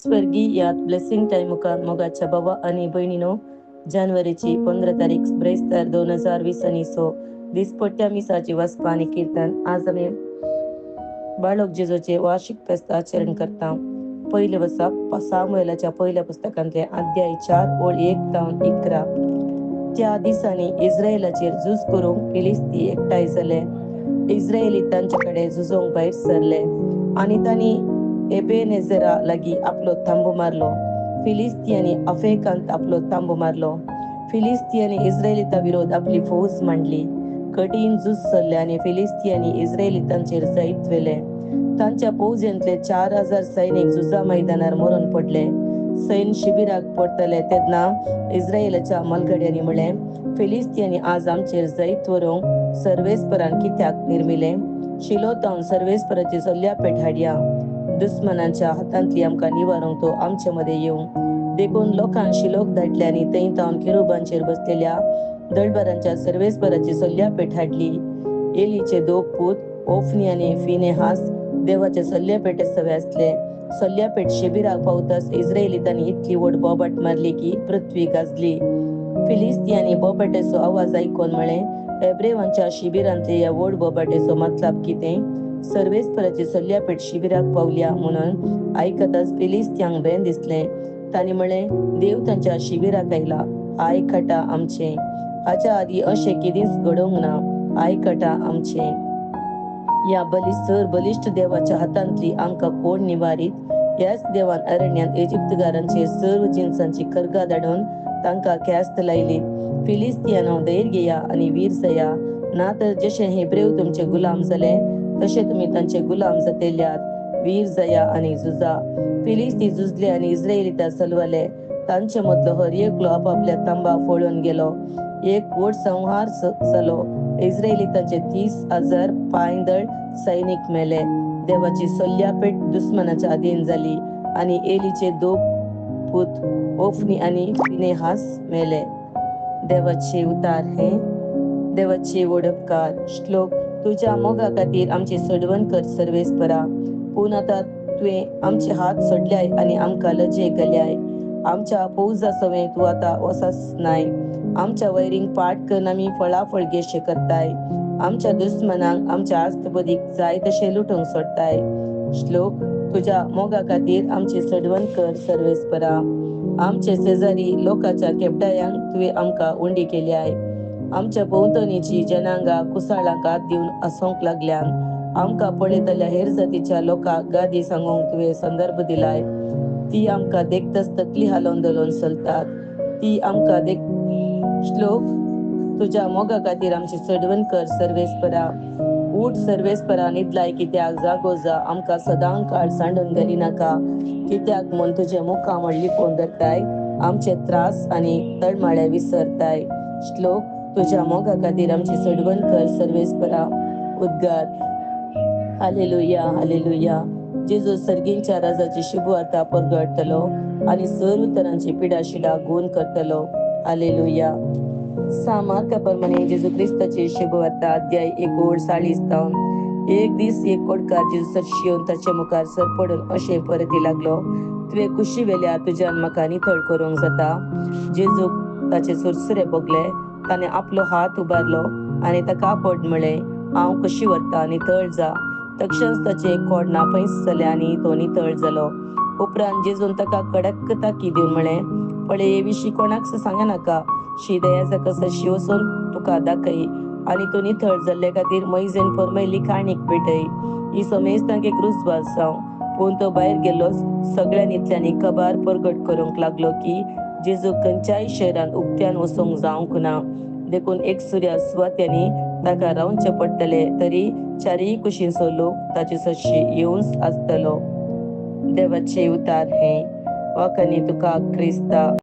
स्वर्गीयात blessing time मुखार मोगाच्या बाबा आणि बहिणीनो, जानेवारीची 15 तारीख ब्रेस्तर 2020 आणि सो दिसपट्ट्या मिसाची वाचपा आणि कीर्तन. आज आम्ही बाळक जेजूचे वार्षिक फेस्त आचरण करता. पहिले वसा सामुएलाच्या पहिल्या पुस्तकांतले अध्याय 4 ओळ 1 तावन 11. त्या दिसांनी इस्रायेलाचेर झूज करूंक फिलिस्ती एकठांय जाले. इस्रायेली तांच्याकडे झुजोंक भायर सरले आणि तांणी एबेनेझरा लागीं आपलो थांबो मारलो. फिलिस्तियांनी अफेकांत आपलो थांबो मारलो. फिलिस्तियांनी इस्रायेलीता विरोध आपली फौज मांडली. कठीण झूज चल्ले आणि फिलिस्तियांनी इस्रायेलीतांचेर जैत वेले. तांच्या फौजेंतले 4000 सैनिक झुजा मैदानार मरून पडले. सैन्य शिबिराक पडतले तेन्ना इस्रायेलाच्या मलगड्यांनी म्हळें, फिलिस्तियांनी आज आमचेर जैत व्हरूंक सर्वेस्परान कित्याक निर्मिले? शिलोतावन सर्वेस्पराची सल्ल्या पेट हाडया. दुस्मनांच्या हातांतली आमकां निवारूंक तो आमचे मदें येवं. देखून लोकांक शिलोक धाडले आणि थंय तावन केरुबांचेर बसलेल्या दळबरांच्या सर्वेस्पराची सल्ल्या पेट हाडली. एलीचे दोग पूत ओफनी आणि फिनेहास देवाचे सल्ल्या पेटे सवे आसले. सल्ल्या पेट शिबिराक पावताच इस्रायेलीतांनी इतली व्हड बोबाट मारली की पृथ्वी गाजली. फिलिस्तियांनी बोबाटेचो आवाज आयकून म्हळें, हेब्रेवांच्या शिबिरांतले ह्या व्हड बोबाटेचो मतलब कितें? सर्वेस्पराची सल्ल्या पेट शिबिराक पावल्या म्हणून आयकताच फिलिस्त्यांक भें दिसलें. तांणी म्हळें, देव तांच्या शिबिराक आयला, आयकटा आमचें. हाच्या आदीं अशें केदींच घडोवंक ना, आयकटा आमचें. ह्या बलिश्ट देवाच्या हातांतली आमकां कोण निवारीत? ह्याच देवान अरण्यांत इजिप्तकारांचेर सर्व जिन्सांची कर्गां धाडून तांकां ख्यास्त लायली. फिलिस्तियानो, धैर्य घेया आणि वीर जाया. ना तर जशे हेब्रेव तुमचे गुलाम जाले तशे तुमी तांचे गुलाम जातेल्यात. वीर जाया आणि झुजा. फिलिस्ती झुजले आणि इस्रायेलीता सलवले. तांचे मदलो हर एकलो आपापल्या तांबा फोडून गेलो. एक व्हड संहार जालो. इस्रायेलीतांचे 30,000 पांयदळ सैनिक मेले. देवाची सल्ल्या पेट दुस्मनाच्या अधीन जाली आणि एलीचे दोग पूत ओफनी आणि फिनेहास मेले. देवाचे उतार हे देवाचे वडपकार. श्लोक. तुझ्या मोगा खातीर आमची सडवण कर सर्वेस्परा. पूण आतां तुवें आमचे हात सोडल्याय आणि आमकां लजे घाल्याय. आमच्या फौजा सवें तूं आतां वसास नाय. आमच्या वैरींक पाट करून आमी फळाफळ घेशे करताय. आमच्या दुस्मनांक आमच्या आस्तपदीक जाय तशें लुटूंक सोडताय. श्लोक. तुझ्या मोगा खातीर आमची सडवण कर सर्वेस्परा. आमचे शेजारी लोकांच्या केपडायांक तुवें आमकां उंडी केल्याय. आमच्या भोंवतणीची जनांगा कुसाळांक हात दिवन हांसोंक लागल्यांत. आमकां पळयतल्या हेर जातीच्या लोकांक गादी सांगूंक तुवें संदर्भ दिलाय. ती आमकां देखतच तकली हालोवन दलोवन चलतात. ती आमकां श्लोक. तुझ्या मोगा खातीर आमची सडवण कर सर्वेस्परा. उठ सर्वेस्परा, न्हिदलाय कित्याक जागो जा. आमकां सदां काळ सांडून घाली नाका. कित्याक म्हूण तुजे मुखां व्हडली फोन धरताय. आमचे त्रास आनी तळमळे विसरताय. श्लोक. तुझ्या मोगा खातीर आमची सडवण कर सर्वेस्परा. उद्गार. Hallelujah, hallelujah. जेजू सर्गींच्या राजाची शुभवार्ता परगटतलो आणि सर्व तरांची पिडा शिडा गुण करतलो. हालेलुया. सामार्काप्रमाणे जेजू क्रिस्ताची शुभवार्ता अध्याय 1 ओळ 40 तावन. एक दीस एक कोडकार जेजू सरशी येवन ताचे मुखार सरपडून अशें परती लागलो, तुवें कुशी वेल्यार तुज्यान म्हाका नितळ करूंक जाता. जेजूक ताचे सुरसुरे भोगले. ताणें आपलो हात उबारलो आणि ताका आपट म्हळें, हांव कुशी व्हरतां, नितळ जा. तक्षणच ताचे कोड नापयस जाले आणि तो नितळ जालो. उपरांत जेजून ताका कडक ताकी दिवन म्हळें, पळय, हे विशीं कोणाकच सांगं नाका. शी दयाजाका सरशी वचून तुका दाखय आणि तूं नितळ जाल्ले खातीर मैजेन फर्मयल्ली काणीक भेटय. ही समेस्तांक एक रुजवात जावं. पूण तो भायर गेल्लोच सगळ्यांनींतल्यांनी कबार परगट करूंक लागलो की जेजूक खंयच्याय शहरांत उक्त्यान वचूंक जावंक ना. देखून एक सुर्या सुवात्यांनी ताका रावचें पडटले, तरी चारीय कुशींचो लोक ताचे सरशी येवूंच आसतलो. देवाचे उतार हे. वाखाणी तुका क्रिस्ता.